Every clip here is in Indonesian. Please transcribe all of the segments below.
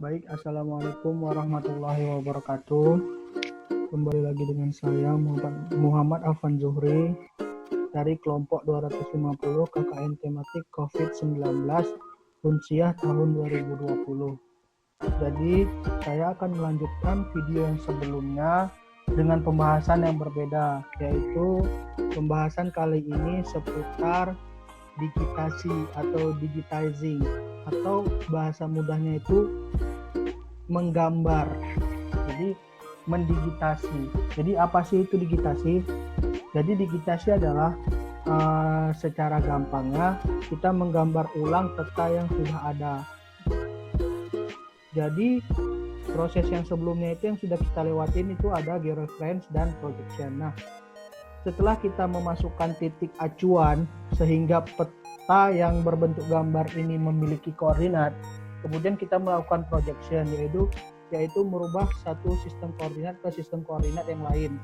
Baik, Assalamualaikum warahmatullahi wabarakatuh. Kembali lagi dengan saya Muhammad Afan Zuhri dari kelompok 250 KKN tematik COVID-19 Unsiah tahun 2020. Jadi, saya akan melanjutkan video yang sebelumnya dengan pembahasan yang berbeda, yaitu pembahasan kali ini seputar digitasi atau digitizing, atau bahasa mudahnya itu menggambar. Jadi mendigitasi. Jadi apa sih itu digitasi? Jadi digitasi adalah secara gampangnya kita menggambar ulang peta yang sudah ada. Jadi proses yang sebelumnya itu yang sudah kita lewatin itu ada georeference dan projection. Nah, setelah kita memasukkan titik acuan sehingga peta yang berbentuk gambar ini memiliki koordinat, kemudian kita melakukan projection, yaitu merubah satu sistem koordinat ke sistem koordinat yang lain,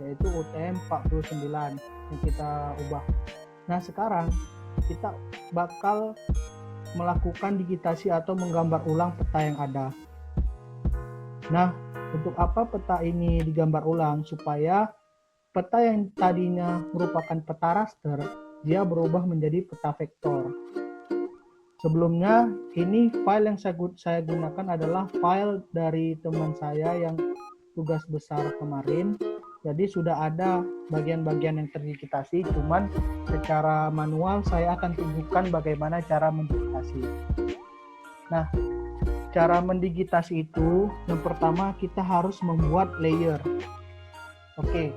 yaitu UTM 49 yang kita ubah. Nah, sekarang kita bakal melakukan digitasi atau menggambar ulang peta yang ada. Nah, untuk apa peta ini digambar ulang? Supaya peta yang tadinya merupakan peta raster, dia berubah menjadi peta vektor. Sebelumnya, ini file yang saya gunakan adalah file dari teman saya yang tugas besar kemarin. Jadi sudah ada bagian-bagian yang terdigitasi, cuman secara manual saya akan tunjukkan bagaimana cara mendigitasi. Nah, cara mendigitasi itu, yang pertama kita harus membuat layer. Oke.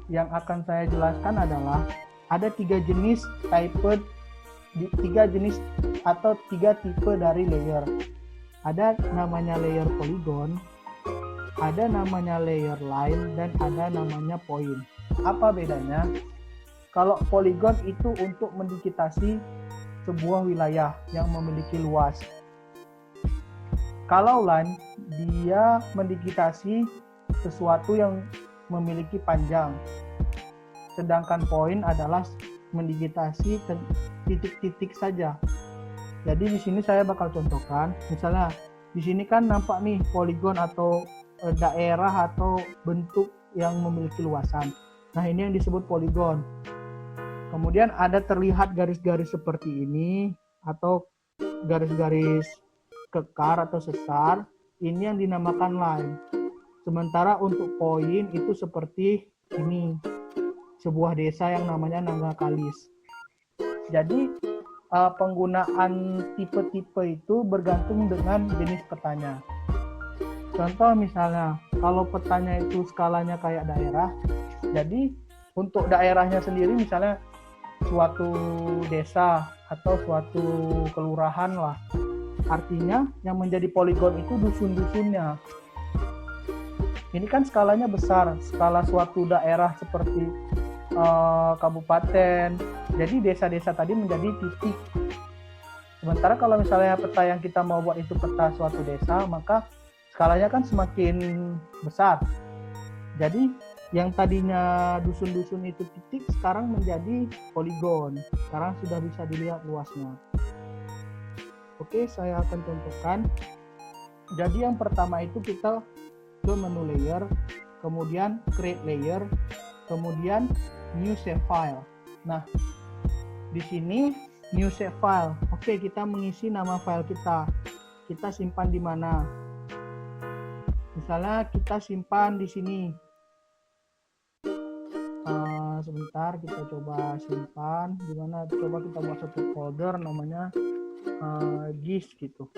Yang akan saya jelaskan adalah ada tiga jenis tipe dari layer. Ada namanya layer polygon, ada namanya layer line, dan ada namanya point. Apa bedanya? Kalau polygon itu untuk mendigitasi sebuah wilayah yang memiliki luas. Kalau line, dia mendigitasi sesuatu yang memiliki panjang. Sedangkan point adalah mendigitasi titik-titik saja. Jadi di sini saya bakal contohkan, misalnya di sini kan nampak nih poligon atau daerah atau bentuk yang memiliki luasan. Nah, ini yang disebut poligon. Kemudian ada terlihat garis-garis seperti ini atau garis-garis kekar atau sesar, ini yang dinamakan line. Sementara untuk poin itu seperti ini, sebuah desa yang namanya Nanggakalis. Jadi penggunaan tipe-tipe itu bergantung dengan jenis petanya. Contoh misalnya, kalau petanya itu skalanya kayak daerah, jadi untuk daerahnya sendiri misalnya suatu desa atau suatu kelurahan lah. Artinya yang menjadi poligon itu dusun-dusunnya. Ini kan skalanya besar, skala suatu daerah seperti kabupaten. Jadi desa-desa tadi menjadi titik. Sementara kalau misalnya peta yang kita mau buat itu peta suatu desa, maka skalanya kan semakin besar. Jadi yang tadinya dusun-dusun itu titik, sekarang menjadi poligon. Sekarang sudah bisa dilihat luasnya. Oke, saya akan contohkan. Jadi yang pertama itu kita ke menu layer, kemudian create layer, kemudian new save file. Nah, di sini new save file. Oke, kita mengisi nama file kita. Kita simpan di mana? Misalnya kita simpan di sini. Sebentar, kita coba simpan di mana? Coba kita buat satu folder namanya GIS gitu.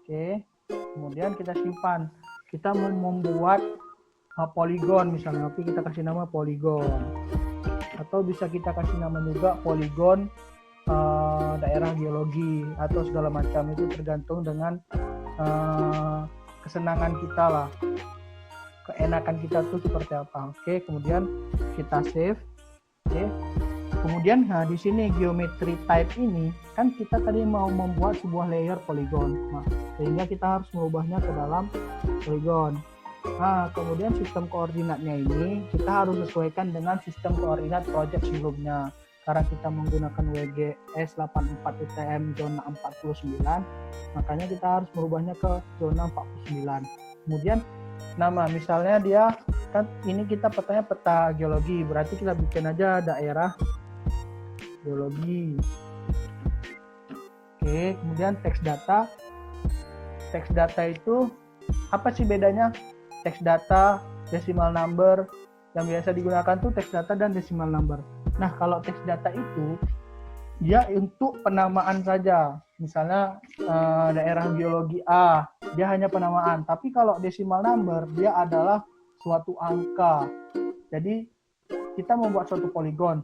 Oke, kemudian kita simpan. Kita mau membuat poligon misalnya, oke, kita kasih nama poligon, atau bisa kita kasih nama juga poligon daerah geologi atau segala macam. Itu tergantung dengan kesenangan kita lah, keenakan kita tuh seperti apa. Oke, kemudian kita save. Oke, kemudian di sini geometry type ini kan kita tadi mau membuat sebuah layer poligon, sehingga kita harus mengubahnya ke dalam poligon. Nah, kemudian sistem koordinatnya ini kita harus sesuaikan dengan sistem koordinat project sebelumnya. sekarang kita menggunakan WGS 84 UTM zona 49, makanya kita harus merubahnya ke zona 49. Kemudian nama, misalnya dia kan ini kita petanya peta geologi, berarti kita bikin aja daerah geologi. Oke, kemudian teks data. Teks data itu apa sih bedanya? Teks data, decimal number, yang biasa digunakan tuh teks data dan decimal number. Nah, kalau teks data itu dia untuk penamaan saja. Misalnya daerah geologi A, dia hanya penamaan. Tapi kalau decimal number, dia adalah suatu angka. Jadi kita membuat suatu poligon.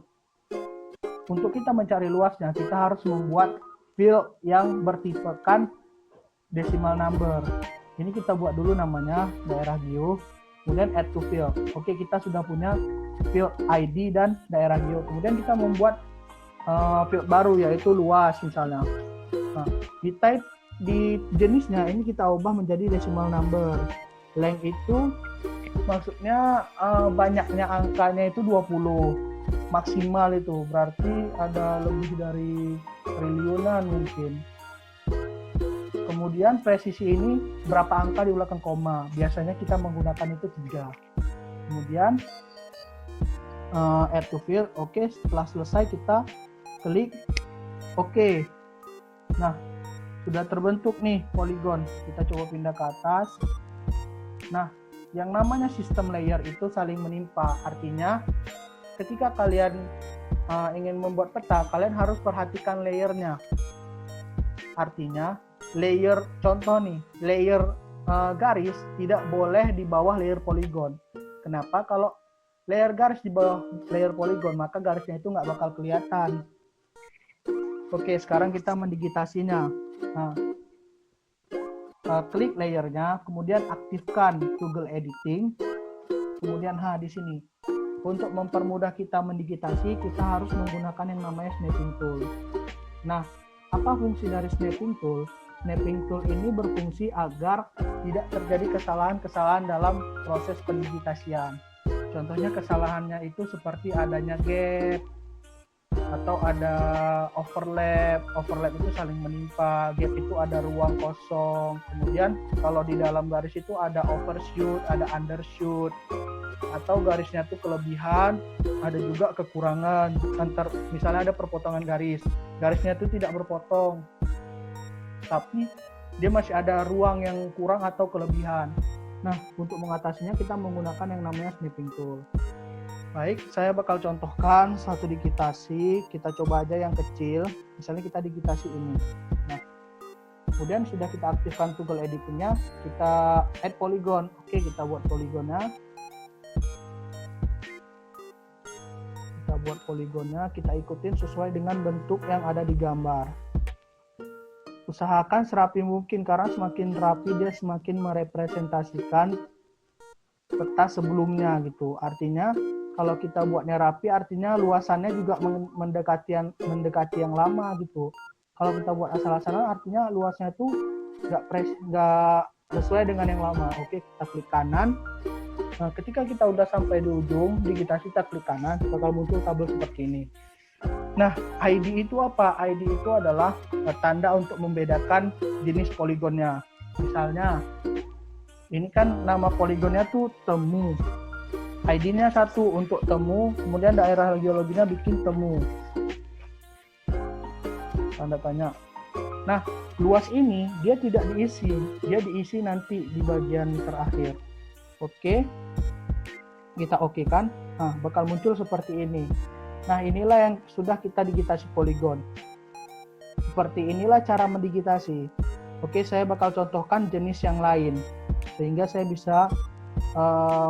Untuk kita mencari luasnya, kita harus membuat field yang bertipekan decimal number. Ini kita buat dulu namanya daerah geo, kemudian add to field. Oke, kita sudah punya field ID dan daerah geo. Kemudian kita membuat field baru, yaitu luas misalnya. Nah, di type di jenisnya ini kita ubah menjadi decimal number. Length itu maksudnya banyaknya angkanya itu 20. Maksimal itu berarti ada lebih dari triliunan mungkin. Kemudian presisi ini berapa angka di belakang koma. Biasanya kita menggunakan itu 3. Kemudian add to field. Oke, setelah selesai kita klik oke. Nah, sudah terbentuk nih poligon. Kita coba pindah ke atas. Nah, yang namanya sistem layer itu saling menimpa. Artinya ketika kalian ingin membuat peta, kalian harus perhatikan layernya. Artinya layer, contoh nih, layer garis tidak boleh di bawah layer poligon. Kenapa? Kalau layer garis di bawah layer poligon, maka garisnya itu nggak bakal kelihatan. Oke, sekarang kita mendigitasinya. Nah, klik layernya, kemudian aktifkan Google Editing. Kemudian di sini. Untuk mempermudah kita mendigitasi, kita harus menggunakan yang namanya snapping tool. Nah, apa fungsi dari snapping tool? Snapping tool ini berfungsi agar tidak terjadi kesalahan-kesalahan dalam proses pendigitasian. Contohnya kesalahannya itu seperti adanya gap atau ada overlap. Overlap itu saling menimpa, gap itu ada ruang kosong. Kemudian kalau di dalam garis itu ada overshoot, ada undershoot, atau garisnya itu kelebihan, ada juga kekurangan. Misalnya ada perpotongan garisnya itu tidak berpotong, tapi dia masih ada ruang yang kurang atau kelebihan. Nah, untuk mengatasinya kita menggunakan yang namanya snapping tool. Baik, saya bakal contohkan satu digitasi. Kita coba aja yang kecil. Misalnya kita digitasi ini. Nah, kemudian sudah kita aktifkan Google Editing-nya, kita add polygon. Oke, kita buat poligonnya. Kita ikutin sesuai dengan bentuk yang ada di gambar. Usahakan serapi mungkin, karena semakin rapi dia semakin merepresentasikan peta sebelumnya gitu. Artinya kalau kita buatnya rapi, artinya luasannya juga mendekati yang lama gitu. Kalau kita buat asal-asalan, artinya luasnya itu nggak sesuai dengan yang lama. Oke, kita klik kanan. Nah, ketika kita udah sampai di ujung digitasi, kita klik kanan, bakal muncul tabel seperti ini. Nah, ID itu apa? ID itu adalah tanda untuk membedakan jenis poligonnya. Misalnya, ini kan nama poligonnya tuh temu. ID-nya 1 untuk temu, kemudian daerah geologinya bikin temu. Tanda tanya. Nah, luas ini dia tidak diisi, dia diisi nanti di bagian terakhir. Oke, kita oke kan? Nah, bakal muncul seperti ini. Nah, inilah yang sudah kita digitasi poligon. Seperti inilah cara mendigitasi. Oke, saya bakal contohkan jenis yang lain, sehingga saya bisa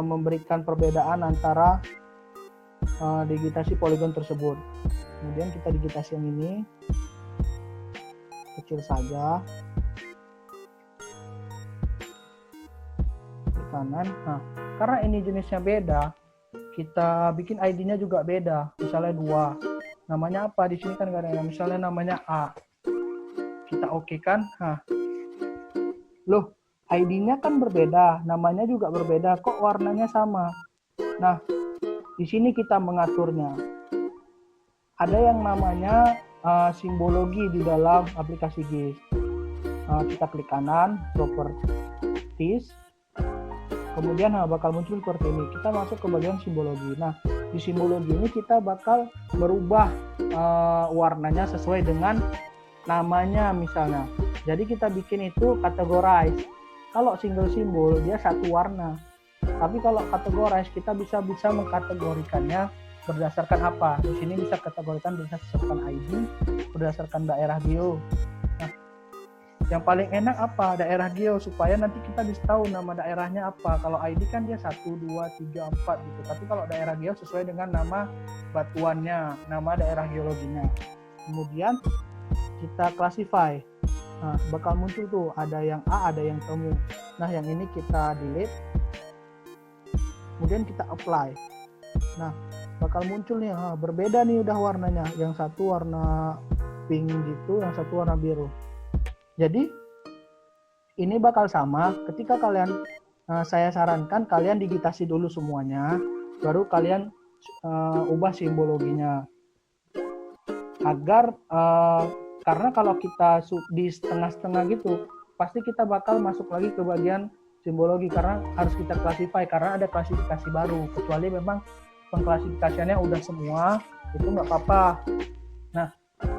memberikan perbedaan antara digitasi poligon tersebut. Kemudian kita digitasi yang ini, kecil saja. Kanan. Nah, karena ini jenisnya beda, kita bikin ID-nya juga beda. Misalnya 2. Namanya apa? Di sini kan nggak ada. Misalnya namanya A. Kita oke kan? Nah, loh, ID-nya kan berbeda, namanya juga berbeda. Kok warnanya sama? Nah, di sini kita mengaturnya. ada yang namanya simbologi di dalam aplikasi GIS. Kita klik kanan, properties, kemudian bakal muncul seperti ini. Kita masuk ke bagian simbologi. Nah, di simbologi ini kita bakal berubah warnanya sesuai dengan namanya misalnya. Jadi kita bikin itu categorize. Kalau single simbol dia satu warna. Tapi kalau categorize kita bisa mengkategorikannya berdasarkan apa? Di sini bisa kategorikan berdasarkan ID, berdasarkan daerah geo. Nah, yang paling enak apa? Daerah geo, supaya nanti kita bisa tahu nama daerahnya apa. Kalau ID kan dia 1, 2, 3, 4 gitu. Tapi kalau daerah geo sesuai dengan nama batuannya, nama daerah geologinya. Kemudian kita classify. Nah, bakal muncul tuh ada yang A, ada yang temu. Nah, yang ini kita delete. Kemudian kita apply. Nah, bakal muncul nih, berbeda nih udah warnanya. Yang satu warna pink gitu, yang satu warna biru. Jadi ini bakal sama. Ketika kalian, saya sarankan kalian digitasi dulu semuanya, baru kalian ubah simbologinya. Agar karena kalau kita di setengah-setengah gitu, pasti kita bakal masuk lagi ke bagian simbologi karena harus kita classify, karena ada klasifikasi baru. Kecuali memang pengklasifikasiannya udah semua, itu nggak apa-apa. Nah,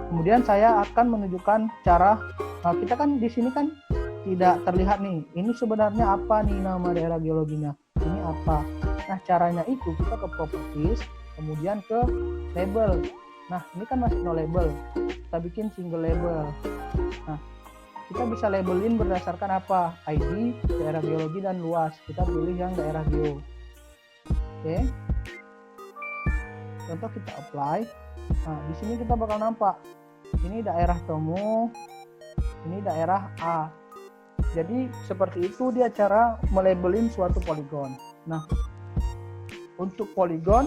kemudian saya akan menunjukkan cara, kita kan di sini kan tidak terlihat nih, ini sebenarnya apa nih nama daerah geologinya, ini apa. Nah, caranya itu kita ke properties, kemudian ke label. Nah, ini kan masih no label, kita bikin single label. Nah, kita bisa labelin berdasarkan apa? ID, daerah geologi, dan luas. Kita pilih yang daerah geo. Oke. Contoh kita apply. Nah, di sini kita bakal nampak. Ini daerah temu, ini daerah A. Jadi seperti itu dia cara melabelin suatu poligon. Nah, untuk poligon